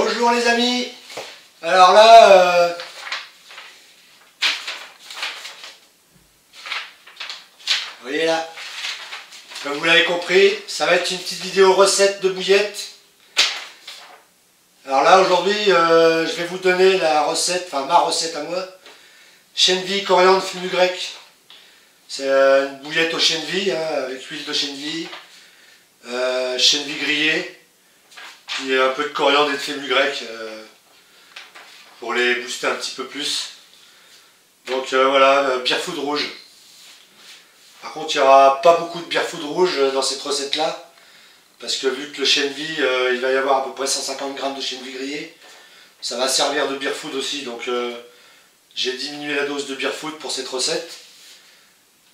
Bonjour les amis. Alors là, vous voyez là, comme vous l'avez compris, ça va être une petite vidéo recette de bouillette. Alors là aujourd'hui, je vais vous donner la recette, enfin ma recette à moi. Chènevis, coriandre, fenugrec. C'est une bouillette au chènevis, hein, avec huile de chènevis, chènevis grillé, puis un peu de coriandre et de fenugrec pour les booster un petit peu plus. Donc voilà, bière food rouge. Par contre, il n'y aura pas beaucoup de bière food rouge dans cette recette-là, parce que vu que le chènevis, il va y avoir à peu près 150 g de chènevis grillé, ça va servir de bière food aussi. Donc j'ai diminué la dose de bière food pour cette recette,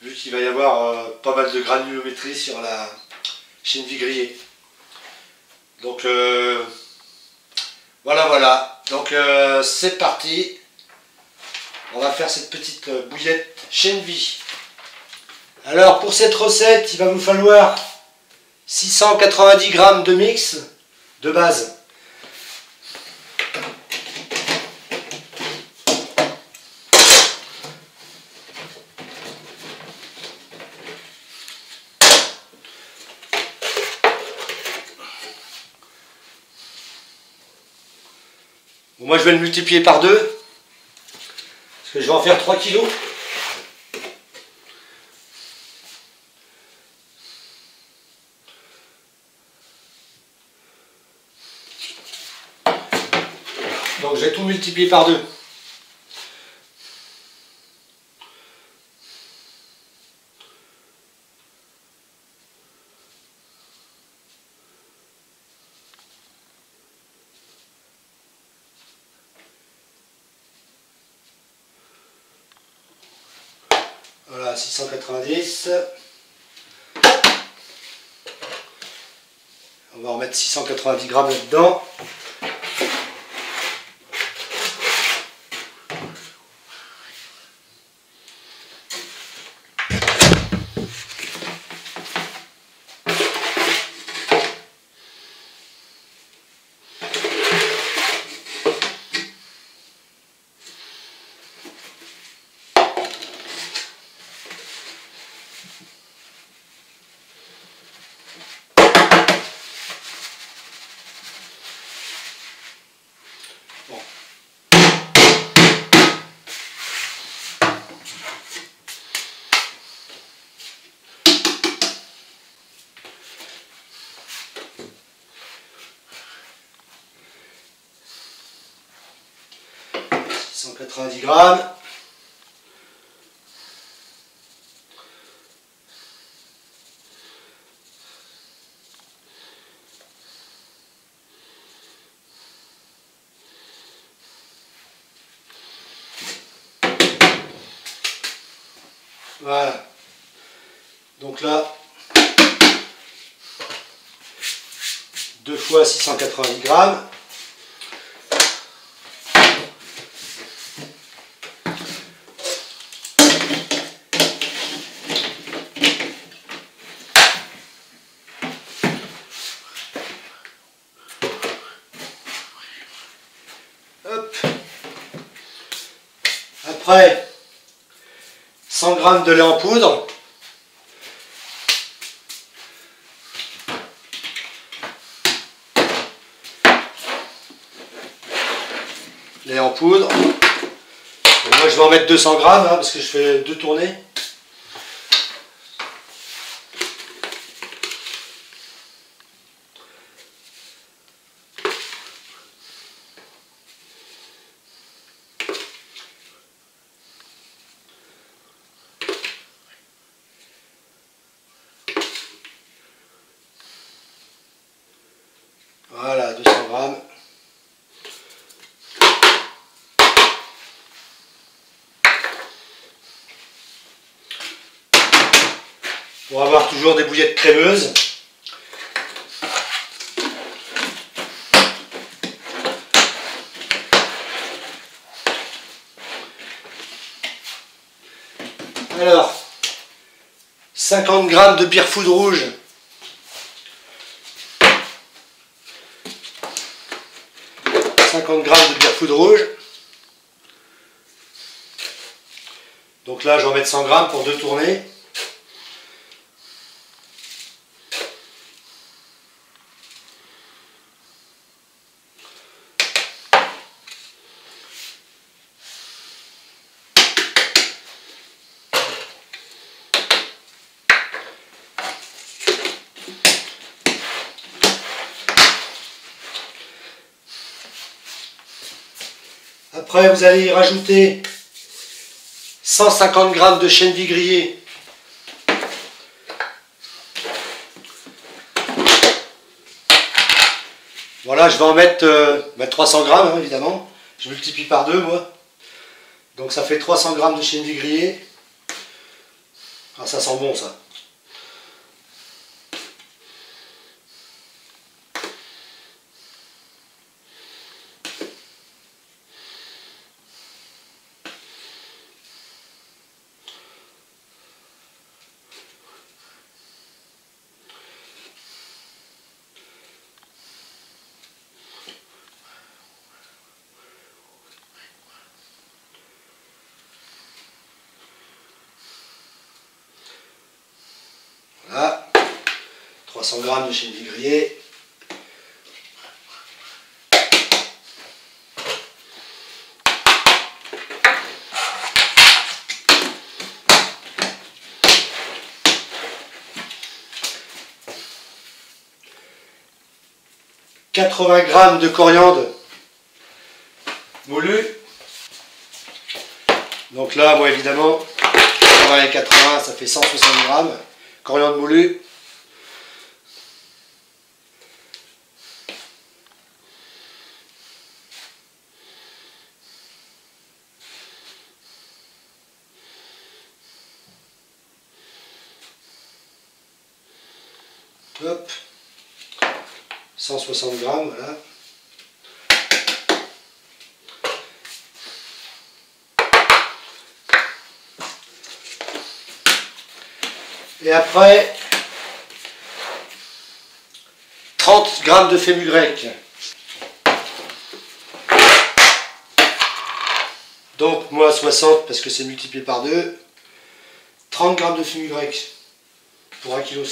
vu qu'il va y avoir pas mal de granulométrie sur la chènevis grillée. Donc voilà. Donc c'est parti. On va faire cette petite bouillette chènevis. Alors pour cette recette, il va vous falloir 690 g de mix de base. Bon, moi je vais le multiplier par 2, parce que je vais en faire 3 kg. Donc je vais tout multiplier par 2. Voilà, 690. On va remettre 690 g là-dedans. Bon. ,190 g. Voilà. Donc là, 2 fois 690 g. Hop. Après, 100 g de lait en poudre. Lait en poudre. Et moi je vais en mettre 200 g hein, parce que je fais 2 tournées. Voilà, 200 g. Pour avoir toujours des bouillettes crémeuses. Alors, 50 g de bière food rouge. 150 g de bière poudre rouge. Donc là, je vais en mettre 100 g pour 2 tournées. Après, vous allez y rajouter 150 g de chène vie grillée. Voilà, je vais en mettre 300 g, hein, évidemment. Je multiplie par 2, moi. Donc ça fait 300 g de chène vie grillée. Ah, ça sent bon, ça. Voilà, 300 g de chène vie grillée. « 80 g de coriandre moulu. Donc là, moi évidemment, 80 et 80, ça fait 160 g. Coriandre moulu. Hop. 160 g, voilà. Et après, 30 g de fenugrec. Donc moi 60 parce que c'est multiplié par 2. 30 g de fenugrec pour 1,5 kg.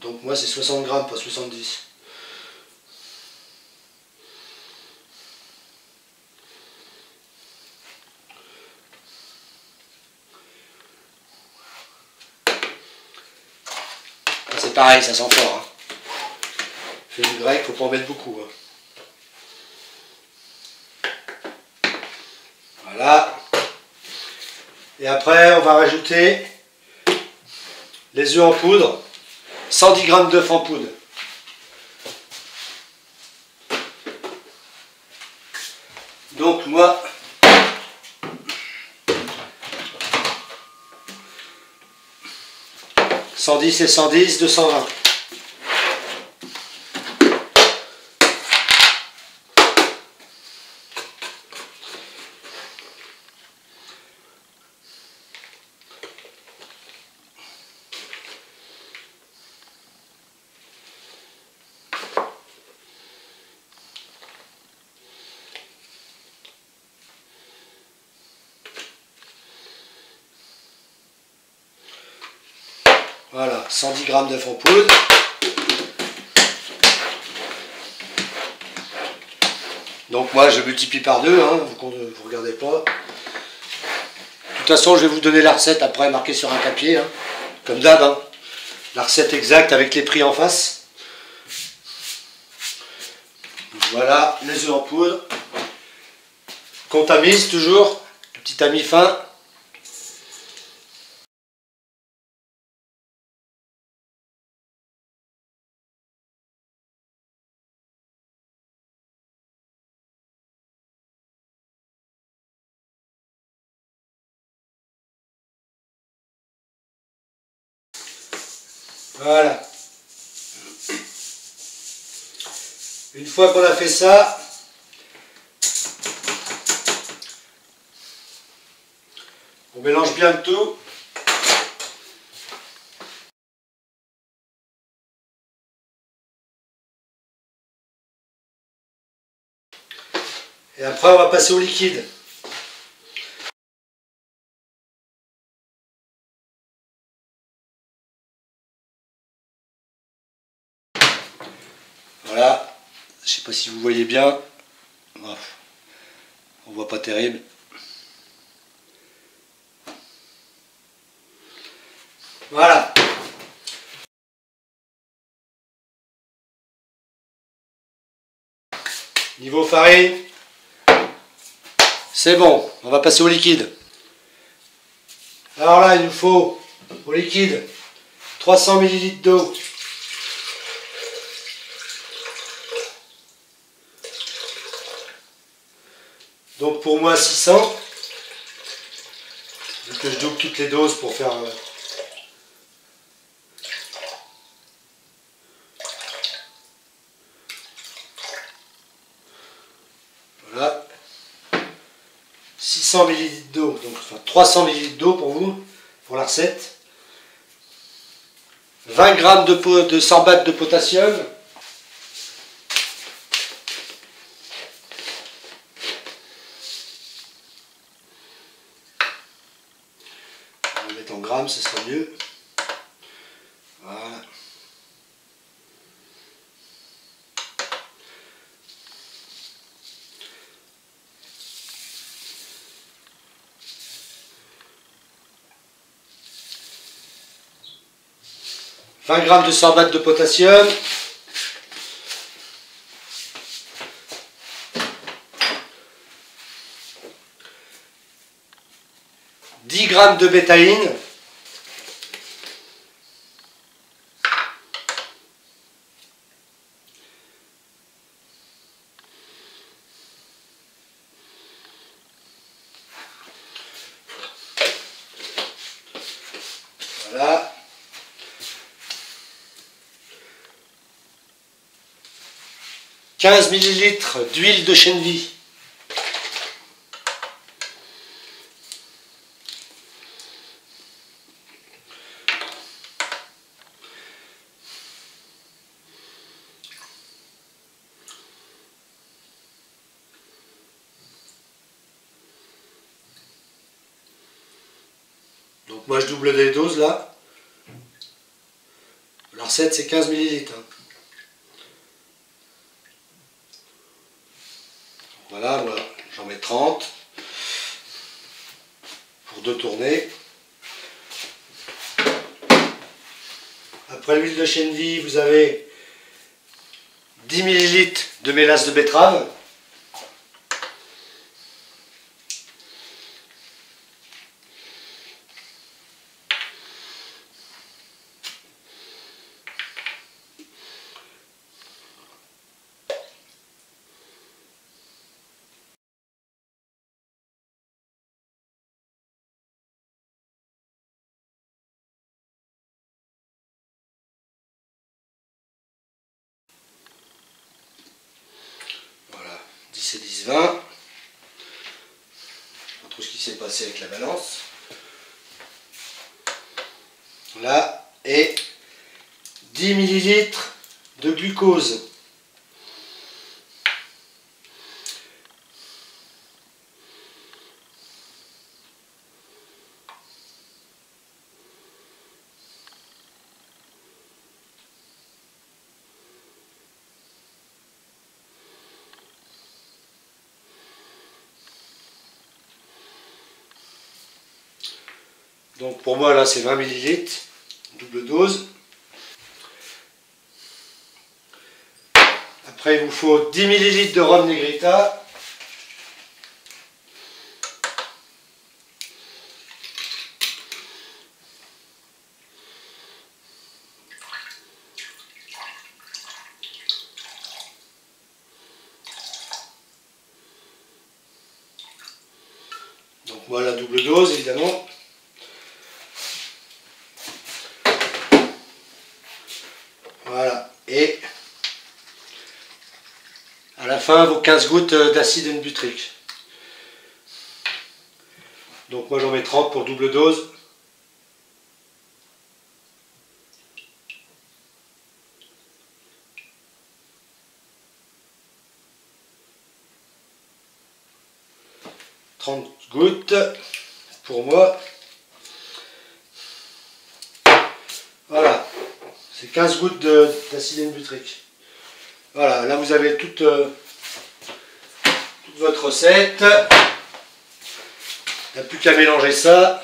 Donc moi c'est 60 g, pas 70. C'est pareil, ça sent fort. Hein. Fenugrec, faut pas en mettre beaucoup. Hein. Voilà. Et après, on va rajouter les œufs en poudre. 110 g d'œufs en poudre. Donc moi, « 110 et 110, 220. » Voilà, 110 g d'œufs en poudre. Donc moi je multiplie par 2, hein, vous ne regardez pas. De toute façon je vais vous donner la recette après marquée sur un papier, hein, comme d'hab. Hein. La recette exacte avec les prix en face. Voilà, les œufs en poudre. Qu'on tamise toujours, le petit tamis fin. Voilà. Une fois qu'on a fait ça, on mélange bien le tout. Et après on va passer au liquide. Voilà, je sais pas si vous voyez bien. On voit pas terrible. Voilà. Niveau farine, c'est bon, on va passer au liquide. Alors là, il nous faut au liquide 300 ml d'eau. Donc pour moi 600. Vu que je double toutes les doses pour faire... Voilà. 600 ml d'eau, donc enfin 300 ml d'eau pour vous, pour la recette. 20 g de sorbate de potassium. On va mettre en grammes, ce sera mieux. Voilà. « 20 g de sorbate de potassium. 10 g de bétaïne. Voilà. 15 ml d'huile de chènevis. Donc moi je double les doses là. La recette c'est 15 ml. Voilà, moi j'en mets 30 pour 2 tournées. Après l'huile de chènevis, vous avez 10 ml de mélasse de betterave. Voilà, 10 et 10, 20. Pas trop ce qui s'est passé avec la balance. Là, et 10 ml de glucose. Donc pour moi là c'est 20 ml, double dose. Après il vous faut 10 ml de rhum Negrita. Donc moi la double dose évidemment. Voilà, et à la fin vos 15 gouttes d'acide N-butrique. Donc moi j'en mets 30 pour double dose. 30 gouttes pour moi. Voilà, c'est 15 gouttes d'acide butyrique. Voilà, là vous avez toute votre recette. Il n'y a plus qu'à mélanger ça.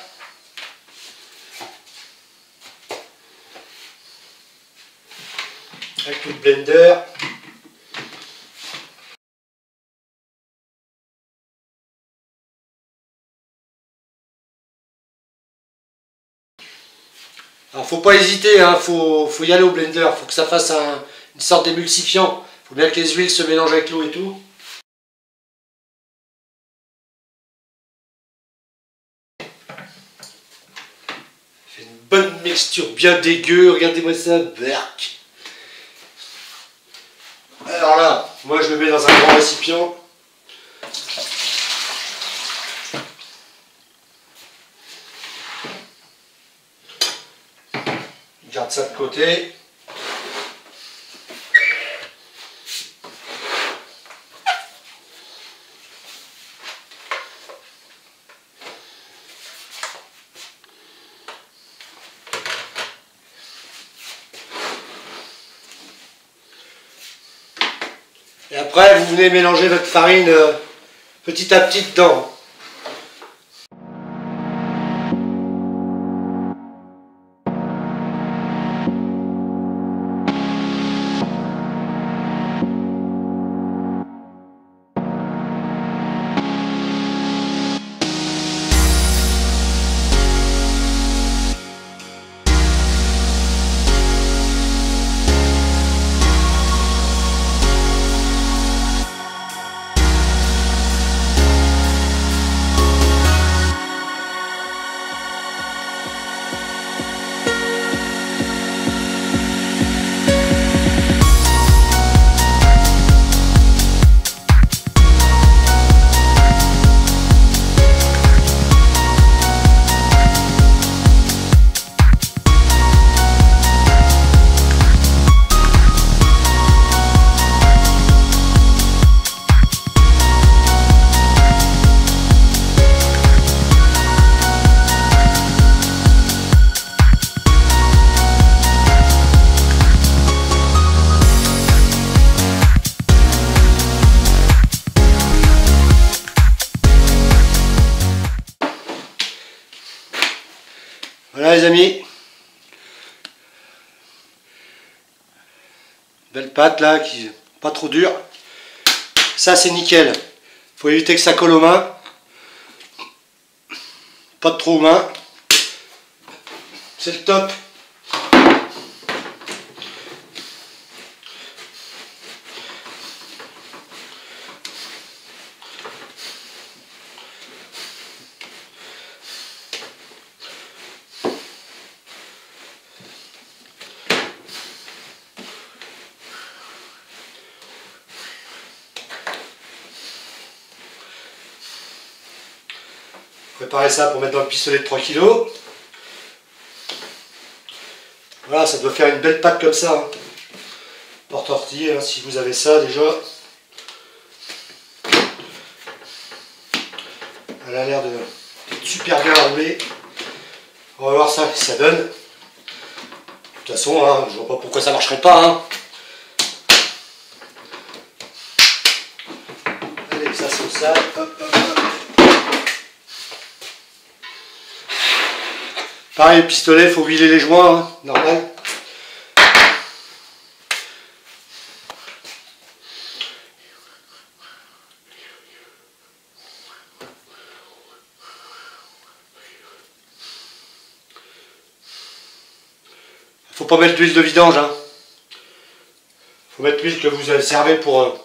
Avec le blender. Alors faut pas hésiter, hein, faut y aller au blender, faut que ça fasse une sorte d'émulsifiant. Faut bien que les huiles se mélangent avec l'eau et tout. Fait une bonne mixture bien dégueu, regardez-moi ça, berk. Alors là, moi je le mets dans un grand récipient. Je garde ça de côté. Et après, vous venez mélanger votre farine petit à petit dedans. Voilà les amis, belle pâte là, qui pas trop dure. Ça c'est nickel. Faut éviter que ça colle aux mains. Pas de trop aux mains. C'est le top. Préparez ça pour mettre dans le pistolet de 3 kg. Voilà, ça doit faire une belle pâte comme ça. Hein. Porte-tortille, hein, si vous avez ça déjà. Elle a l'air de super bien roulée. On va voir ça, ce que ça donne. De toute façon, hein, je vois pas pourquoi ça marcherait pas. Hein. Allez, ça c'est ça. Hop, hop, hop. Pareil, le pistolet, il faut huiler les joints, hein, normal. Faut pas mettre d'huile de vidange. Hein. Faut mettre l'huile que vous servez pour...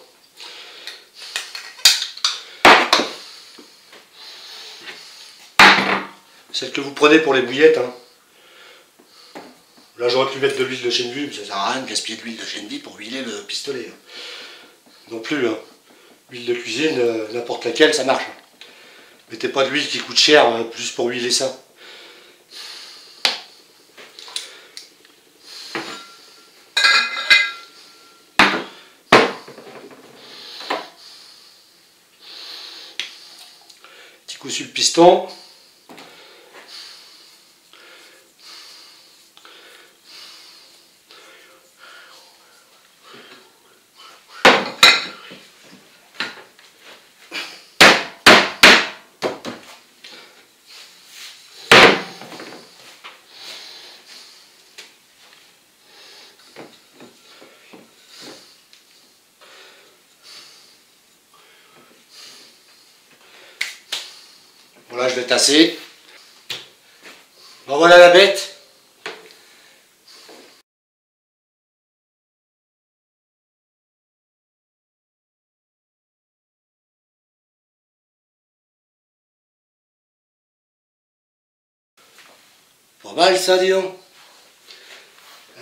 celle que vous prenez pour les bouillettes. Hein. Là j'aurais pu mettre de l'huile de chènevis, mais ça sert à rien de gaspiller de l'huile de chènevis pour huiler le pistolet. Hein. Non plus. Hein. L'huile de cuisine, n'importe laquelle, ça marche. Mettez pas de l'huile qui coûte cher juste pour huiler ça. coup sur le piston. Voilà, je vais tasser. Bon, voilà la bête. Pas mal ça, dis donc.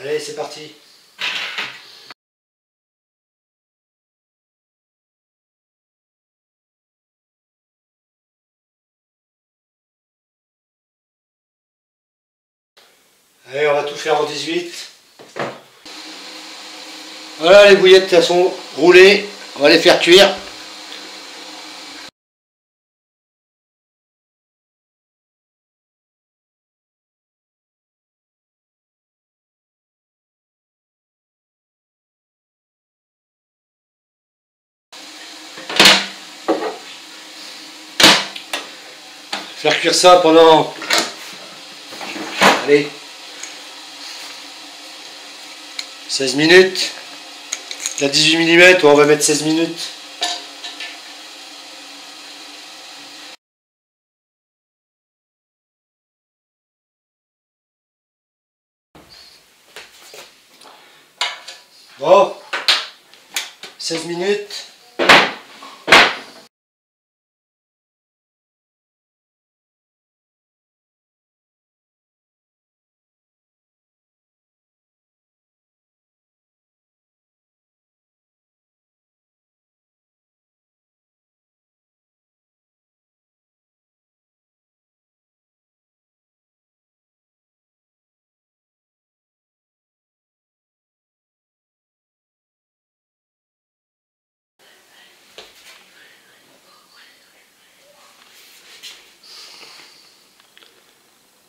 Allez, c'est parti. Allez, on va tout faire en 18. Voilà, les bouillettes elles sont roulées. On va les faire cuire. Faire cuire ça pendant, allez, 16 minutes. Il y a 18 mm, on va mettre 16 minutes. Bon, 16 minutes.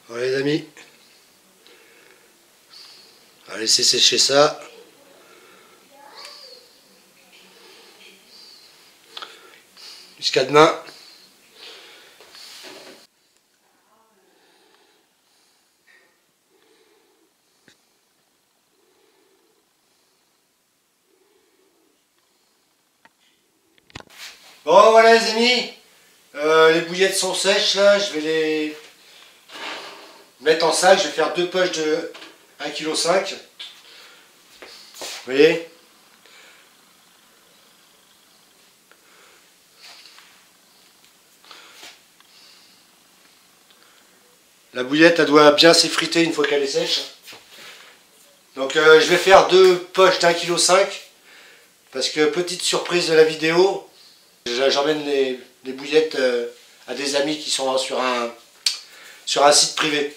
Voilà les amis, on va laisser sécher ça. Jusqu'à demain. Bon voilà les amis, les bouillettes sont sèches là, je vais les mettre en sac, je vais faire 2 poches de 1,5 kg. Vous voyez? La bouillette elle doit bien s'effriter une fois qu'elle est sèche. Donc je vais faire 2 poches d'1,5 kg parce que petite surprise de la vidéo, j'emmène les bouillettes à des amis qui sont sur un site privé.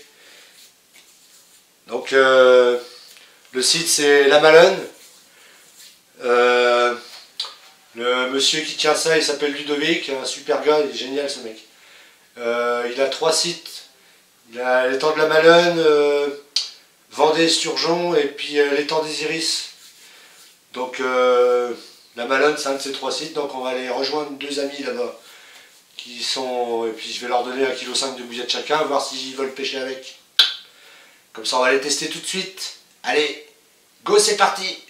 Donc le site c'est La Malone. Le monsieur qui tient ça il s'appelle Ludovic, un super gars, il est génial ce mec. Il a 3 sites. Il a l'étang de la Malone, Vendée, Sturgeon et puis l'étang des Iris. Donc la Malone c'est un de ces 3 sites, donc on va aller rejoindre 2 amis là-bas qui sont, et puis je vais leur donner 1,5 kg de bouillettes chacun, voir s'ils veulent pêcher avec. Comme ça on va les tester tout de suite. Allez, go, c'est parti!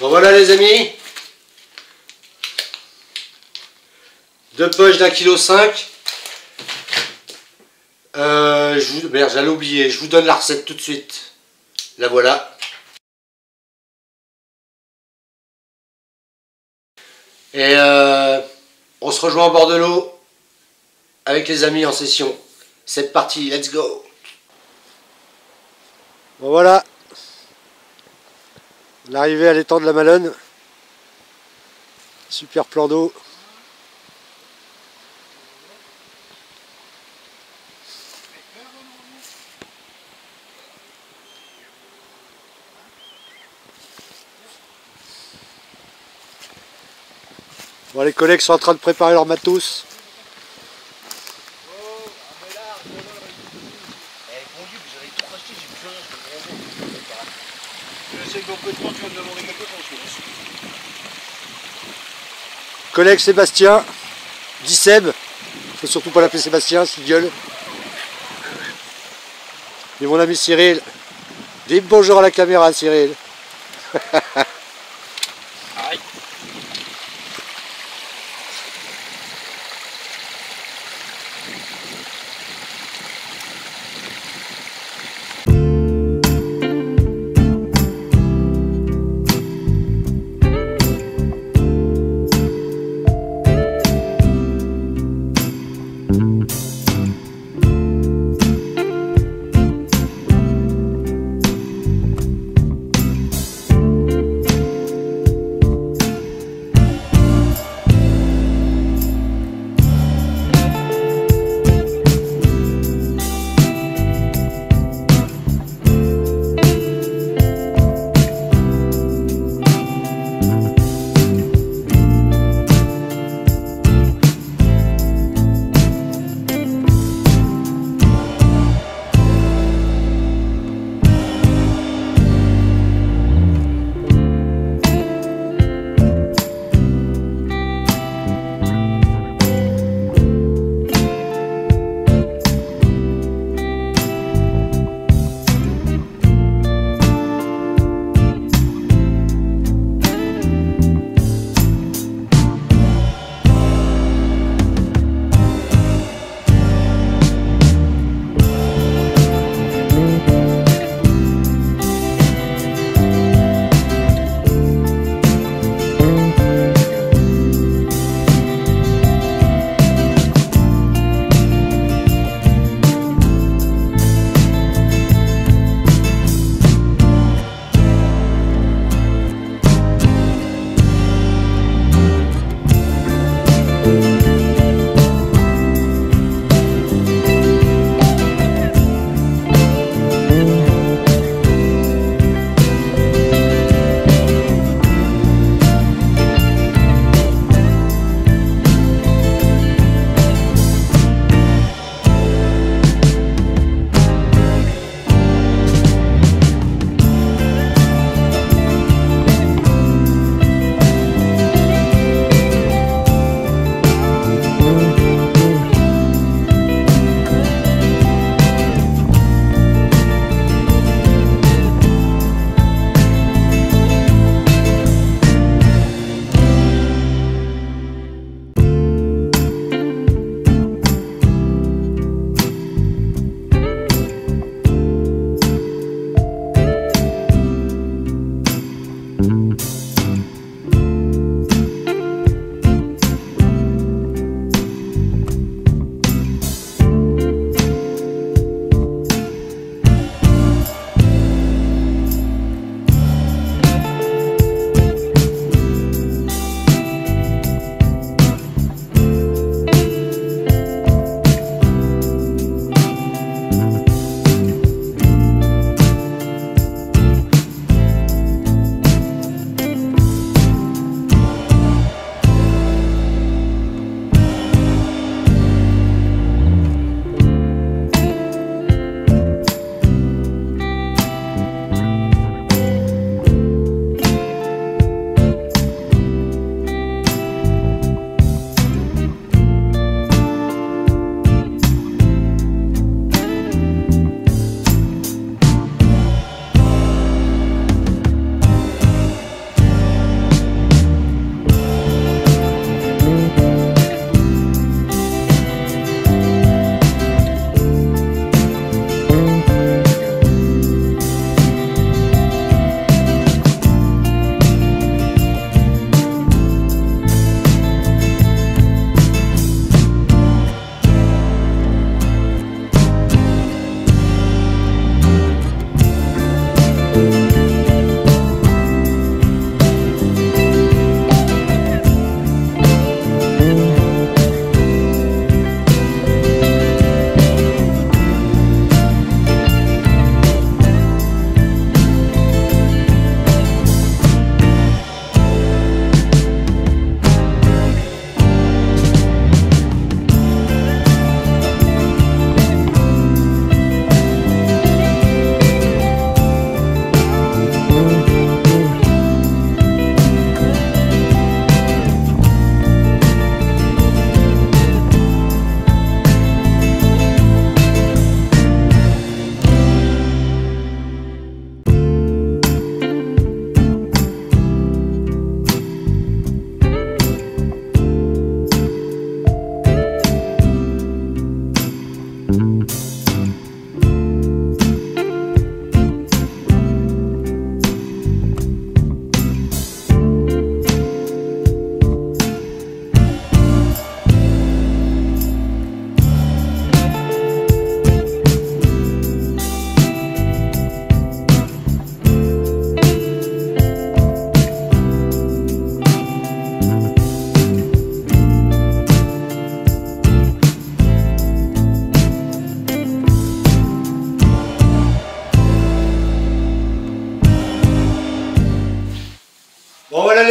Bon voilà les amis. 2 poches d'1,5 kg. Merde, j'allais oublier. Je vous donne la recette tout de suite. La voilà. Et on se rejoint au bord de l'eau avec les amis en session. C'est parti, let's go. Bon voilà. L'arrivée à l'étang de la Malonne. Super plan d'eau. Bon, les collègues sont en train de préparer leur matos. Collègue Sébastien, dit Seb, faut surtout pas l'appeler Sébastien, s'il gueule. Et mon ami Cyril, dis bonjour à la caméra Cyril.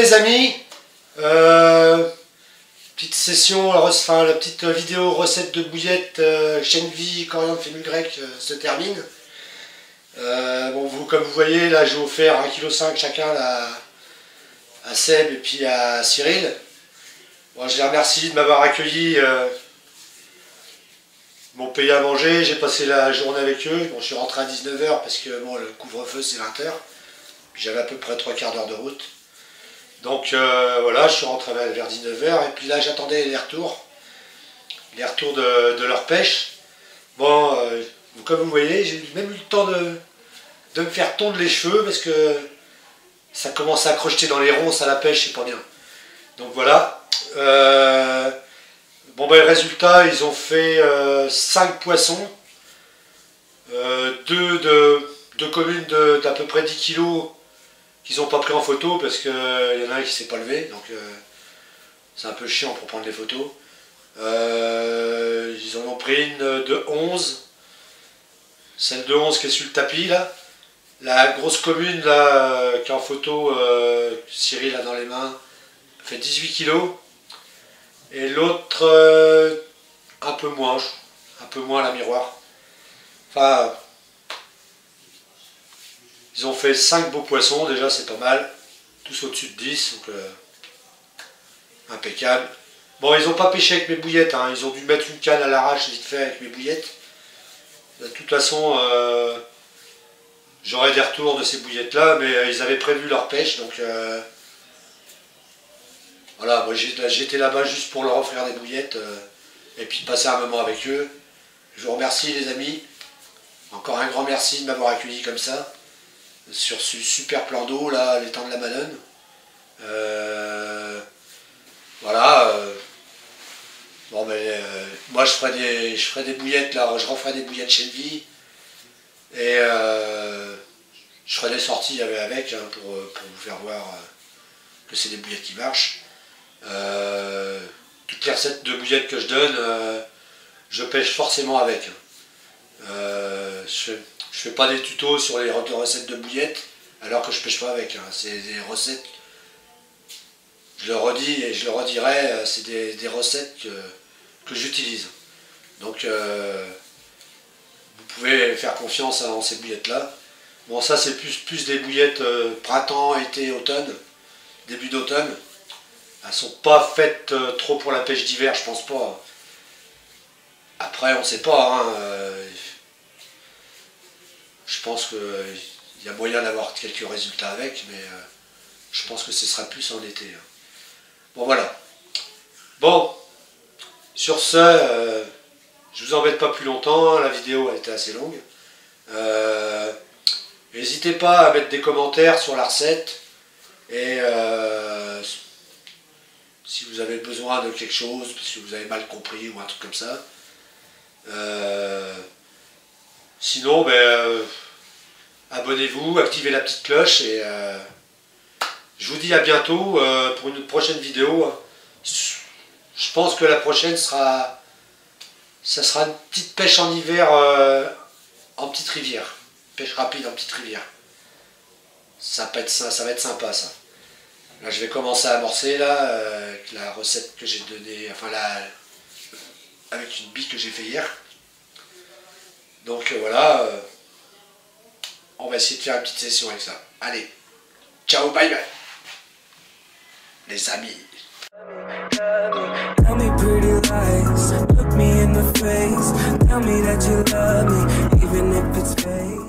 les amis, petite session, enfin la petite vidéo recette de bouillette chenvi, coriandre, fenugrec se termine. Bon, comme vous voyez, là j'ai offert 1,5 kg chacun là, à Seb et puis à Cyril. Bon, je les remercie de m'avoir accueilli. Ils m'ont payé à manger, j'ai passé la journée avec eux. Bon, je suis rentré à 19 h parce que bon, le couvre-feu c'est 20 h. J'avais à peu près 3/4 d'heure de route. Donc voilà, je suis rentré vers 19 h. Et puis là j'attendais les retours de leur pêche. Bon, comme vous voyez, j'ai même eu le temps de me faire tondre les cheveux parce que ça commence à crocheter dans les ronces à la pêche, c'est pas bien. Donc voilà. Bon ben résultat, ils ont fait 5 poissons, 2 communes d'à peu près 10 kg qu'ils n'ont pas pris en photo parce qu'il y en a un qui s'est pas levé, donc c'est un peu chiant pour prendre les photos. Ils en ont pris une de 11, celle de 11 qui est sur le tapis là. La grosse commune là, qui est en photo, Cyril a dans les mains, fait 18 kg. Et l'autre, un peu moins la miroir. Enfin, ils ont fait 5 beaux poissons, déjà c'est pas mal. Tous au-dessus de 10, donc impeccable. Bon, ils n'ont pas pêché avec mes bouillettes, hein. Ils ont dû mettre une canne à l'arrache vite fait avec mes bouillettes. De toute façon, j'aurai des retours de ces bouillettes-là, mais ils avaient prévu leur pêche, donc... Voilà, moi j'étais là-bas juste pour leur offrir des bouillettes et puis passer un moment avec eux. Je vous remercie les amis. Encore un grand merci de m'avoir accueilli comme ça. Sur ce super plan d'eau, là, l'étang de la Madone. Voilà. Bon, mais moi je ferai des bouillettes, là, je referai des bouillettes chenvi. Et je ferai des sorties avec hein, pour vous faire voir que c'est des bouillettes qui marchent. Toutes les recettes de bouillettes que je donne, je pêche forcément avec. Je fais pas des tutos sur les recettes de bouillettes alors que je pêche pas avec. Hein. C'est des recettes, je le redis et je le redirai, c'est des recettes que j'utilise. Donc vous pouvez faire confiance en ces bouillettes là. Bon, ça c'est plus des bouillettes printemps, été, automne, début d'automne. Elles sont pas faites trop pour la pêche d'hiver, je pense pas. Après, on sait pas. Hein, je pense qu'il y a moyen d'avoir quelques résultats avec, mais je pense que ce sera plus en été. Hein. Bon, voilà. Bon, sur ce, je vous embête pas plus longtemps. Hein, la vidéo a été assez longue. N'hésitez pas à mettre des commentaires sur la recette et si vous avez besoin de quelque chose, parce que vous avez mal compris ou un truc comme ça. Sinon, ben, abonnez-vous, activez la petite cloche et je vous dis à bientôt pour une prochaine vidéo. Je pense que la prochaine ça sera une petite pêche en hiver en petite rivière. Pêche rapide en petite rivière. Ça va être sympa ça. Là, je vais commencer à amorcer là, avec la recette que j'ai donnée, enfin avec une bille que j'ai fait hier. Donc voilà, on va essayer de faire une petite session avec ça. Allez, ciao, bye bye, les amis. Tell me pretty lies, look me in the face, tell me that you love me, even if it's fake.